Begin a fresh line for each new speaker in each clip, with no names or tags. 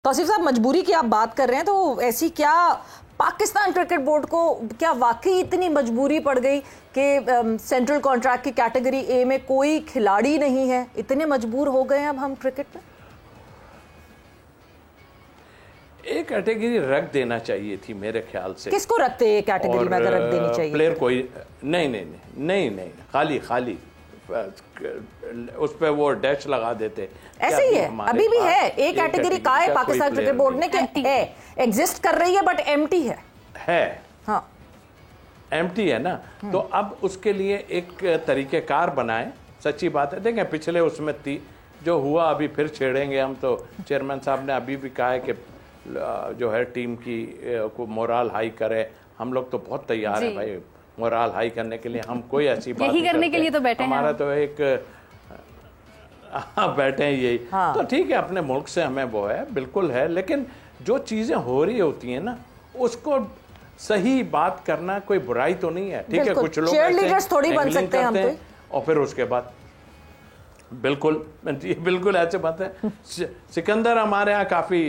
तौसीफ साहब, मजबूरी की आप बात कर रहे हैं, तो ऐसी क्या पाकिस्तान क्रिकेट बोर्ड को क्या वाकई इतनी मजबूरी पड़ गई कि सेंट्रल कॉन्ट्रैक्ट की कैटेगरी ए में कोई खिलाड़ी नहीं है? इतने मजबूर हो गए हैं अब हम क्रिकेट में?
एक कैटेगरी रख देना चाहिए थी मेरे ख्याल से।
किसको रखते हैं कैटेगरी में अगर रख देनी चाहिए?
प्लेयर कोई नहीं, खाली उस पे वो डैश लगा देते।
ऐसे ही है, अभी भी है एक कैटेगरी का है पाकिस्तान क्रिकेट बोर्ड ने कि है, एग्जिस्ट कर रही है बट एम्प्टी है। हाँ,
एम्प्टी है ना। तो अब उसके लिए एक तरीकेकार बनाए। सच्ची बात है, देखें पिछले उसमें जो हुआ, अभी फिर छेड़ेंगे हम। तो चेयरमैन साहब ने अभी भी कहा है कि जो है टीम की को मोराल हाई करे। हम लोग तो बहुत तैयार है भाई मोराल हाई करने के लिए। हम कोई ऐसी बात नहीं
करने के लिए तो बैठे
हमारा तो एक बैठे हैं यही। हाँ। तो ठीक है, अपने मुल्क से हमें वो है, बिल्कुल है, लेकिन जो चीजें हो रही होती हैं ना, उसको सही बात करना कोई बुराई तो नहीं है। ठीक है, कुछ लोग
लीडर्स थोड़ी बन सकते हैं हम तो।
और फिर उसके बाद बिल्कुल ऐसे बात है। सिकंदर हमारे यहाँ काफी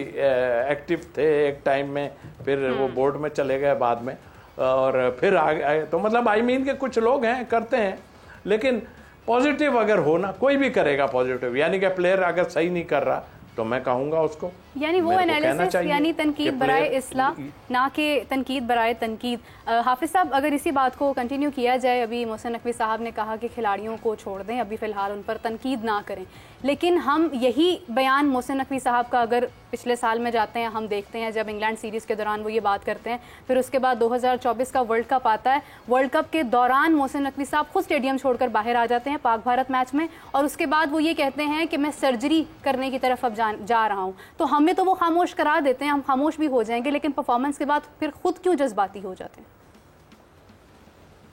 एक्टिव थे एक टाइम में, फिर वो बोर्ड में चले गए बाद में, और फिर आगे। तो मतलब आई मीन के कुछ लोग हैं करते हैं, लेकिन पॉजिटिव अगर हो ना, कोई भी करेगा पॉजिटिव। यानी कि प्लेयर अगर सही नहीं कर रहा तो मैं कहूंगा उसको,
यानी वो एनालिसिस, यानी तनकीद बराए इस्लाह, ना कि तनकीद बराए तनकीद। हाफिज साहब, अगर इसी बात को कंटिन्यू किया जाए, अभी मोहसिन नकवी साहब ने कहा कि खिलाड़ियों को छोड़ दें, अभी फ़िलहाल उन पर तनकीद ना करें, लेकिन हम यही बयान मोहसिन नकवी साहब का अगर पिछले साल में जाते हैं, हम देखते हैं जब इंग्लैंड सीरीज़ के दौरान वो ये बात करते हैं, फिर उसके बाद 2024 का वर्ल्ड कप आता है, वर्ल्ड कप के दौरान मोहसिन नकवी साहब खुद स्टेडियम छोड़कर बाहर आ जाते हैं पाक भारत मैच में, और उसके बाद वो ये कहते हैं कि मैं सर्जरी करने की तरफ अब जा रहा हूँ। तो हमें तो वो खामोश करा देते हैं, हम खामोश भी हो जाएंगे, लेकिन परफॉर्मेंस के बाद फिर खुद क्यों जज्बाती हो जाते हैं?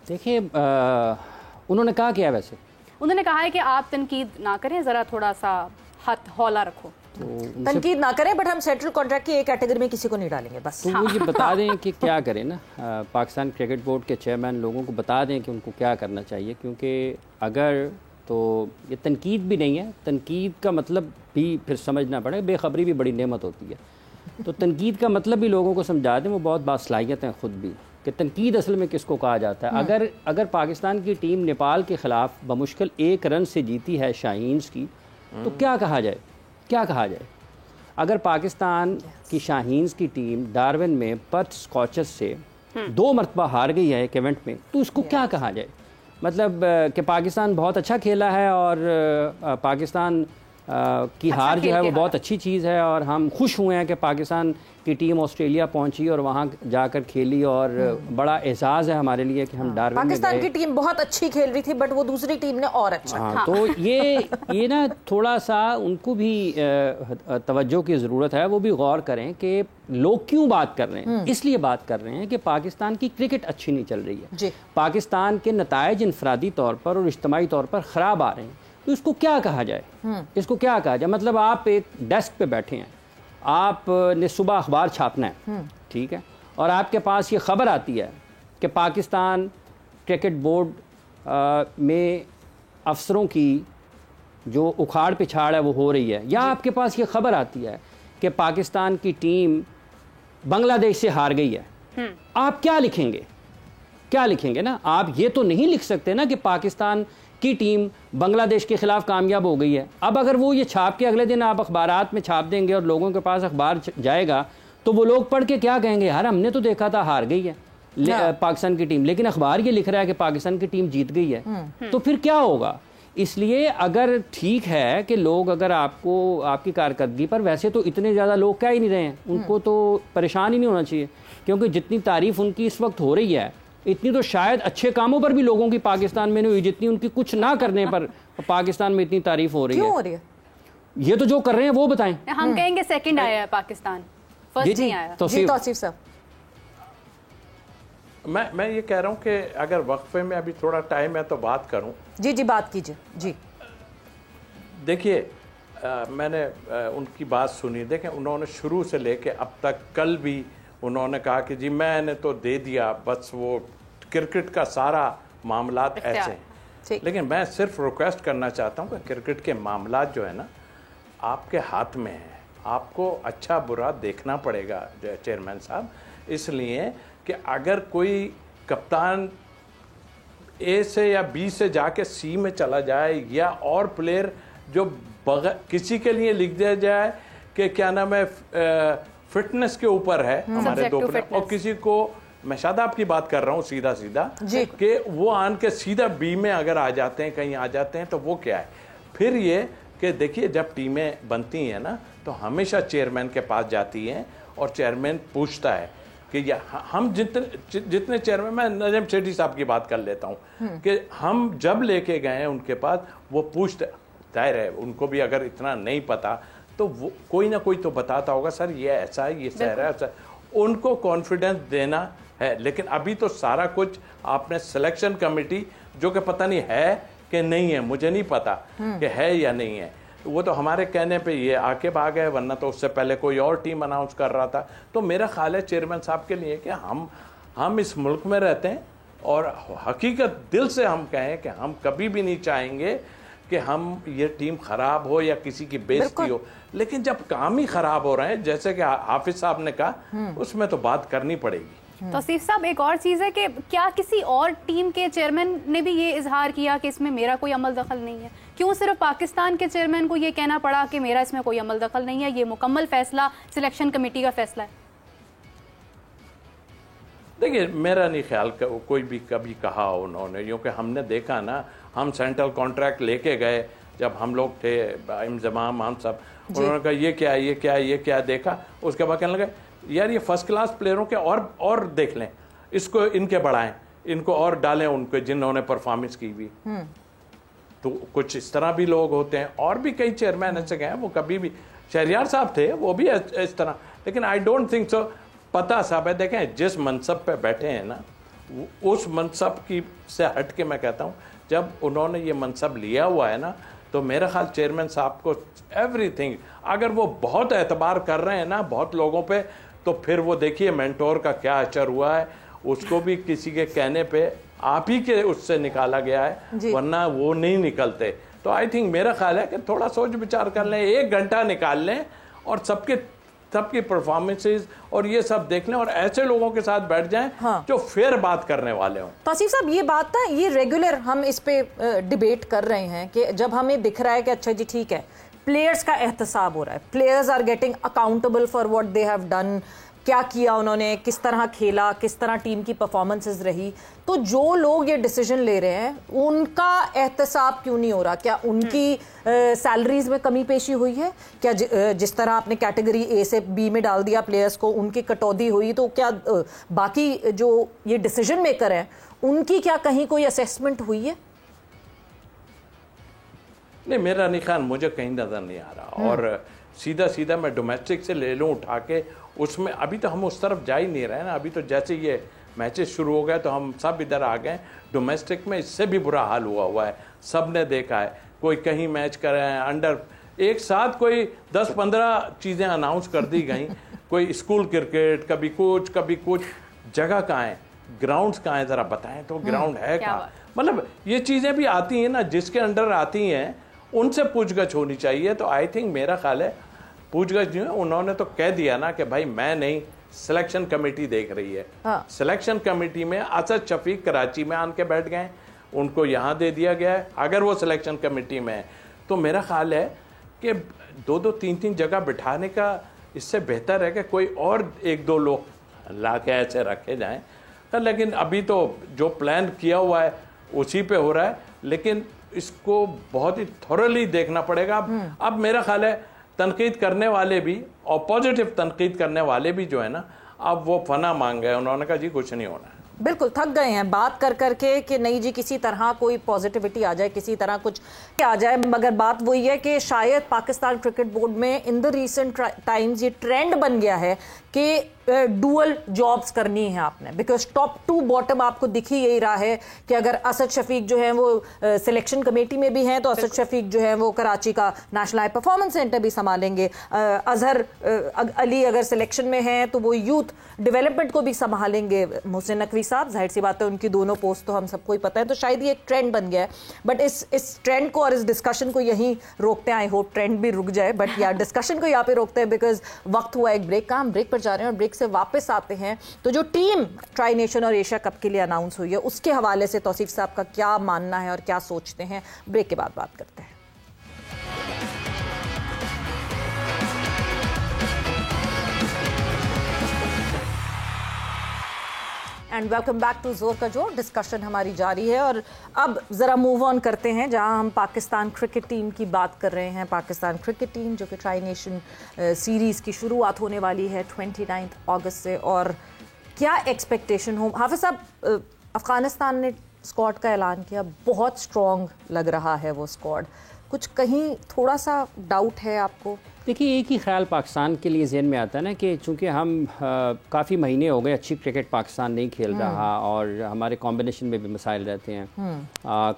देखिए, उन्होंने कहा क्या? वैसे
उन्होंने कहा है कि आप तनकीद ना करें, ज़रा थोड़ा सा हाथ हौला रखो,
तो तनकीद ना करें, बट हम सेंट्रल कॉन्ट्रैक्ट की एक कैटेगरी में किसी को नहीं डालेंगे बस।
तो वो ये बता दें कि क्या करें ना, पाकिस्तान क्रिकेट बोर्ड के चेयरमैन लोगों को बता दें कि उनको क्या करना चाहिए, क्योंकि अगर तो ये तनकीद भी नहीं है, तनकीद का मतलब भी फिर समझना पड़ेगा, बेखबरी भी बड़ी नेमत होती है। तो तनकीद का मतलब भी लोगों को समझा दें, वो बहुत बासलाहियत हैं खुद भी, कि तनकीद असल में किसको कहा जाता है। अगर पाकिस्तान की टीम नेपाल के ख़िलाफ़ बमुश्किल 1 रन से जीती है शाहीन्स की, तो क्या कहा जाए? अगर पाकिस्तान की शाहीन्स की टीम डार्विन में पर्थ स्कॉचर्स से 2 मरतबा हार गई है एक इवेंट में, तो उसको क्या कहा जाए? मतलब कि पाकिस्तान बहुत अच्छा खेला है और पाकिस्तान की हार जो है वो बहुत अच्छी चीज़ है, और हम खुश हुए हैं कि पाकिस्तान की टीम ऑस्ट्रेलिया पहुंची और वहां जाकर खेली, और बड़ा एहसास है हमारे लिए कि हम डार्विन में
पाकिस्तान की टीम बहुत अच्छी खेल रही थी, बट वो दूसरी टीम ने और अच्छा।
हाँ, तो ये ना थोड़ा सा उनको भी तवज्जो की ज़रूरत है, वो भी गौर करें कि लोग क्यों बात कर रहे हैं। इसलिए बात कर रहे हैं कि पाकिस्तान की क्रिकेट अच्छी नहीं चल रही है, पाकिस्तान के नताइज इनफरादी तौर पर और इज्तिमाई तौर पर ख़राब आ रहे हैं। तो इसको क्या कहा जाए? मतलब आप एक डेस्क पे बैठे हैं, आपने सुबह अखबार छापना है, ठीक है, और आपके पास ये खबर आती है कि पाकिस्तान क्रिकेट बोर्ड में अफसरों की जो उखाड़ पिछाड़ है वो हो रही है, या आपके पास ये खबर आती है कि पाकिस्तान की टीम बांग्लादेश से हार गई है, आप क्या लिखेंगे ना? आप ये तो नहीं लिख सकते ना कि पाकिस्तान की टीम बांग्लादेश के खिलाफ कामयाब हो गई है। अब अगर वो ये छाप के अगले दिन आप अखबारात में छाप देंगे और लोगों के पास अखबार जाएगा, तो वो लोग पढ़ के क्या कहेंगे? यार, हमने तो देखा था हार गई है पाकिस्तान की टीम, लेकिन अखबार ये लिख रहा है कि पाकिस्तान की टीम जीत गई है। तो फिर क्या होगा? इसलिए अगर ठीक है कि लोग अगर आपकी कारकर्दगी पर, वैसे तो इतने ज़्यादा लोग कह ही नहीं रहे हैं, उनको तो परेशान ही नहीं होना चाहिए, क्योंकि जितनी तारीफ़ उनकी इस वक्त हो रही है, इतनी तो शायद अच्छे कामों पर भी लोगों की पाकिस्तान में नहीं हुई जितनी उनकी कुछ ना करने पर पाकिस्तान में इतनी तारीफ हो रही है।
क्यों हो रही है?
ये तो जो कर रहे हैं वो बताएं।
हम कहेंगे सेकंड आया है पाकिस्तान, फर्स्ट नहीं आया।
तौसीफ साहब,
मैं ये कह रहा हूँ कि अगर वक्फे में अभी थोड़ा टाइम है तो बात करूँ।
जी बात कीजिए। जी
देखिए, मैंने उनकी बात सुनी। देखें, उन्होंने शुरू से लेके अब तक, कल भी उन्होंने कहा कि जी मैंने तो दे दिया, बस वो क्रिकेट का सारा मामलात ऐसे हैं। लेकिन मैं सिर्फ रिक्वेस्ट करना चाहता हूँ कि क्रिकेट के मामलात जो है ना, आपके हाथ में है, आपको अच्छा बुरा देखना पड़ेगा चेयरमैन साहब, इसलिए कि अगर कोई कप्तान ए से या बी से जाके सी में चला जाए, या और प्लेयर जो किसी के लिए लिख दिया जाए कि क्या नाम है फिटनेस के ऊपर है हमारे 2 प्लेयर, और किसी को, मैं शादाब की बात कर रहा हूँ सीधा सीधा, कि वो आन के सीधा बी में अगर आ जाते हैं, कहीं आ जाते हैं, तो वो क्या है फिर ये कि देखिए जब टीमें बनती हैं ना तो हमेशा चेयरमैन के पास जाती हैं और चेयरमैन पूछता है कि हम जितने चेयरमैन, मैं नजम सेठी साहब की बात कर लेता हूँ कि हम जब लेके गए हैं उनके पास, वो पूछते, जाहिर है उनको भी अगर इतना नहीं पता तो वो कोई ना कोई तो बताता होगा, सर ये ऐसा है, ये सर है, ऐसा, उनको कॉन्फिडेंस देना है। लेकिन अभी तो सारा कुछ आपने सिलेक्शन कमेटी, जो कि पता नहीं है कि नहीं है, मुझे नहीं पता कि है या नहीं है, वो तो हमारे कहने पे ये आके भाग गए, वरना तो उससे पहले कोई और टीम अनाउंस कर रहा था। तो मेरा ख्याल है चेयरमैन साहब के लिए कि हम इस मुल्क में रहते हैं और हकीकत दिल से हम कहें कि हम कभी भी नहीं चाहेंगे कि हम ये टीम खराब हो या किसी की बेइज्जती हो, लेकिन जब काम ही खराब हो रहे हैं, जैसे कि हाफिज साहब ने कहा, उसमें तो बात करनी पड़ेगी।
तौसीफ साहब, एक और चीज़ है कि क्या किसी और टीम के चेयरमैन ने भी ये इजहार किया कि इसमें मेरा कोई अमल दखल नहीं है? क्यों सिर्फ पाकिस्तान के चेयरमैन को ये कहना पड़ा कि मेरा इसमें कोई अमल दखल नहीं है, ये मुकम्मल फैसला सिलेक्शन कमेटी का फैसला है?
देखिए, मेरा नहीं ख्याल कोई भी कभी कहा उन्होंने, क्योंकि हमने देखा ना, हम सेंट्रल कॉन्ट्रैक्ट लेके गए जब हम लोग थे, इंजमाम, हम सब, उन्होंने कहा ये क्या है, ये क्या है, ये क्या है, देखा, उसके बाद कहने लगे यार ये फर्स्ट क्लास प्लेयरों के और देख लें, इसको इनके बढ़ाएं, इनको और डालें उनके जिन्होंने परफॉर्मेंस की हुई। तो कुछ इस तरह भी लोग होते हैं, और भी कई चेयरमैन ऐसे गए हैं, वो कभी भी, शहरियार साहब थे, वो भी इस तरह, लेकिन आई डोंट थिंक सो। पता साहब है, देखें जिस मनसब पे बैठे हैं ना, उस मनसब की से हट के मैं कहता हूँ, जब उन्होंने ये मनसब लिया हुआ है ना, तो मेरा ख्याल चेयरमैन साहब को एवरीथिंग, अगर वो बहुत एतबार कर रहे हैं ना बहुत लोगों पे, तो फिर वो देखिए मेंटोर का क्या असर हुआ है, उसको भी किसी के कहने पे आप ही के उससे निकाला गया है, वरना वो नहीं निकलते। तो आई थिंक मेरा ख्याल है कि थोड़ा सोच विचार कर लें, 1 घंटा निकाल लें और सबकी परफॉर्मेंसेस और ये सब देख लें, और ऐसे लोगों के साथ बैठ जाएं जो फेयर बात करने वाले हों।
तौसीफ साहब, ये बात ना, ये रेगुलर हम इस पे डिबेट कर रहे हैं कि जब हमें दिख रहा है कि अच्छा जी ठीक है, प्लेयर्स का एहतसाब हो रहा है, players are getting accountable for what they have done, क्या किया उन्होंने, किस तरह खेला, किस तरह टीम की परफॉर्मेंसेस रही, तो जो लोग ये डिसीजन ले रहे हैं उनका एहतसाब क्यों नहीं हो रहा? क्या उनकी सैलरीज में कमी पेशी हुई है? क्या जिस तरह आपने कैटेगरी ए से बी में डाल दिया प्लेयर्स को, उनकी कटौती हुई, तो क्या बाकी जो ये डिसीजन मेकर हैं उनकी क्या कहीं कोई असेसमेंट हुई है?
नहीं, मेरा नहीं ख्याल, मुझे कहीं नजर नहीं आ रहा। और सीधा मैं डोमेस्टिक से ले लूँ उठा के, उसमें अभी तो हम उस तरफ जा ही नहीं रहे ना। अभी तो जैसे ये मैचेस शुरू हो गए तो हम सब इधर आ गए। डोमेस्टिक में इससे भी बुरा हाल हुआ है, सब ने देखा है। कोई कहीं मैच कर रहे हैं अंडर, एक साथ कोई 10-15 चीज़ें अनाउंस कर दी गई। कोई स्कूल क्रिकेट, कभी कुछ जगह कहाँ है, ग्राउंड्स कहाँ है, ज़रा बताएं तो ग्राउंड है कहाँ? मतलब ये चीज़ें भी आती हैं ना, जिसके अंडर आती हैं उनसे पूछगछ होनी चाहिए। तो आई थिंक मेरा ख्याल है पूछगछ जो है, उन्होंने तो कह दिया ना कि भाई मैं नहीं, सिलेक्शन कमेटी देख रही है। सिलेक्शन कमेटी में असद शफीक कराची में आन के बैठ गए, उनको यहाँ दे दिया गया है। अगर वो सिलेक्शन कमेटी में है तो मेरा ख्याल है कि 2-2, 3-3 जगह बिठाने का इससे बेहतर है कि कोई और 1-2 लोग ला के ऐसे रखे जाएं। लेकिन अभी तो जो प्लान किया हुआ है उसी पे हो रहा है, लेकिन इसको बहुत ही थोरली देखना पड़ेगा। अब मेरा ख्याल है तनकीद करने वाले भी और पॉजिटिव तनकीद करने वाले भी जो है ना, अब वो फना मांग गए। उन्होंने कहा जी कुछ नहीं होना है,
बिल्कुल थक गए हैं बात कर करके कि नहीं जी किसी तरह कोई पॉजिटिविटी आ जाए, किसी तरह कुछ आ जाए। मगर बात वही है कि शायद पाकिस्तान क्रिकेट बोर्ड में इन द रीसेंट टाइम्स ये ट्रेंड बन गया है कि डुअल जॉब्स करनी है आपने, बिकॉज टॉप टू बॉटम आपको दिख ही यही रहा है कि अगर असद शफीक जो है वो सिलेक्शन कमेटी में भी हैं तो असद शफीक जो है वो कराची का नेशनल हाई परफॉर्मेंस सेंटर भी संभालेंगे। अजहर अली अगर सिलेक्शन में हैं तो वो यूथ डेवलपमेंट को भी संभालेंगे। मोहसिन नकवी साहब, जाहिर सी बात है उनकी दोनों पोस्ट तो हम सबको ही पता है, तो शायद ये एक ट्रेंड बन गया है। बट इस ट्रेंड को और इस डिस्कशन को यहीं रोकते हैं। आई होप ट्रेंड भी रुक जाए, बट यार डिस्कशन को यहाँ पे रोकते हैं बिकॉज वक्त हुआ एक ब्रेक का। हम ब्रेक पर जा रहे हैं और ब्रेक से वापस आते हैं तो जो टीम ट्राई नेशन और एशिया कप के लिए अनाउंस हुई है उसके हवाले से तौसीफ साहब का क्या मानना है और क्या सोचते हैं, ब्रेक के बाद बात करते हैं। एंड वेलकम बैक टू जोर का जोर। डिस्कशन हमारी जारी है और अब ज़रा मूव ऑन करते हैं जहां हम पाकिस्तान क्रिकेट टीम की बात कर रहे हैं। पाकिस्तान क्रिकेट टीम जो कि ट्राई नेशन सीरीज़ की शुरुआत होने वाली है 29 अगस्त से, और क्या एक्सपेक्टेशन हो। हाफिज साहब, अफ़गानिस्तान ने स्क्वाड का ऐलान किया, बहुत स्ट्रॉन्ग लग रहा है वो स्क्वाड, कुछ कहीं थोड़ा सा डाउट है आपको?
देखिए, एक ही ख्याल पाकिस्तान के लिए जहन में आता है ना कि चूँकि हम काफ़ी महीने हो गए अच्छी क्रिकेट पाकिस्तान नहीं खेल रहा और हमारे कॉम्बिनेशन में भी मसाइल रहते हैं।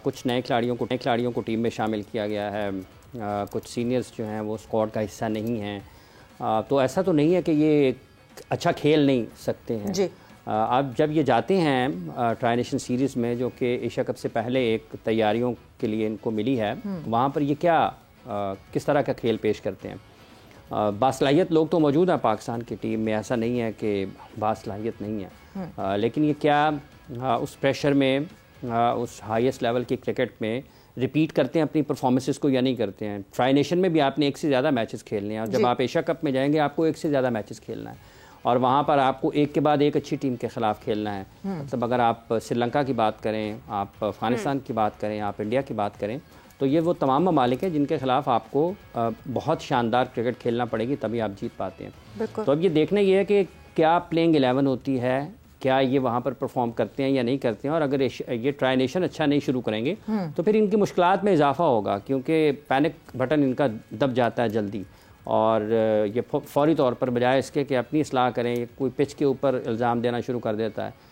कुछ नए खिलाड़ियों को टीम में शामिल किया गया है, कुछ सीनियर्स जो हैं वो स्क्वाड का हिस्सा नहीं हैं, तो ऐसा तो नहीं है कि ये अच्छा खेल नहीं सकते हैं जी। अब जब ये जाते हैं ट्राई नेशन सीरीज़ में जो कि एशिया कप से पहले एक तैयारियों के लिए इनको मिली है, वहाँ पर ये किस तरह का खेल पेश करते हैं। बासलाहियत लोग तो मौजूद हैं पाकिस्तान की टीम में, ऐसा नहीं है कि बासलाहियत नहीं है, लेकिन ये क्या उस प्रेशर में उस हाईएस्ट लेवल की क्रिकेट में रिपीट करते हैं अपनी परफॉर्मेंसेस को या नहीं करते हैं। ट्राई नेशन में भी आपने एक से ज़्यादा मैचेस खेलने हैं और जब आप एशिया कप में जाएंगे आपको एक से ज़्यादा मैचेस खेलना है और वहाँ पर आपको एक के बाद एक अच्छी टीम के ख़िलाफ़ खेलना है। मतलब अगर आप श्रीलंका की बात करें, आप अफ़गानिस्तान की बात करें, आप इंडिया की बात करें, तो ये वो तमाम ममालिक हैं जिनके ख़िलाफ़ आपको बहुत शानदार क्रिकेट खेलना पड़ेगी तभी आप जीत पाते हैं। तो अब ये देखना ये है कि क्या प्लेइंग 11 होती है, क्या ये वहाँ पर परफॉर्म करते हैं या नहीं करते हैं, और अगर ये ट्राई नेशन अच्छा नहीं शुरू करेंगे तो फिर इनकी मुश्किलात में इजाफा होगा क्योंकि पैनिक बटन इनका दब जाता है जल्दी और ये फौरी तौर पर बजाय इसके कि अपनी इस्लाह करें, कोई पिच के ऊपर इल्ज़ाम देना शुरू कर देता है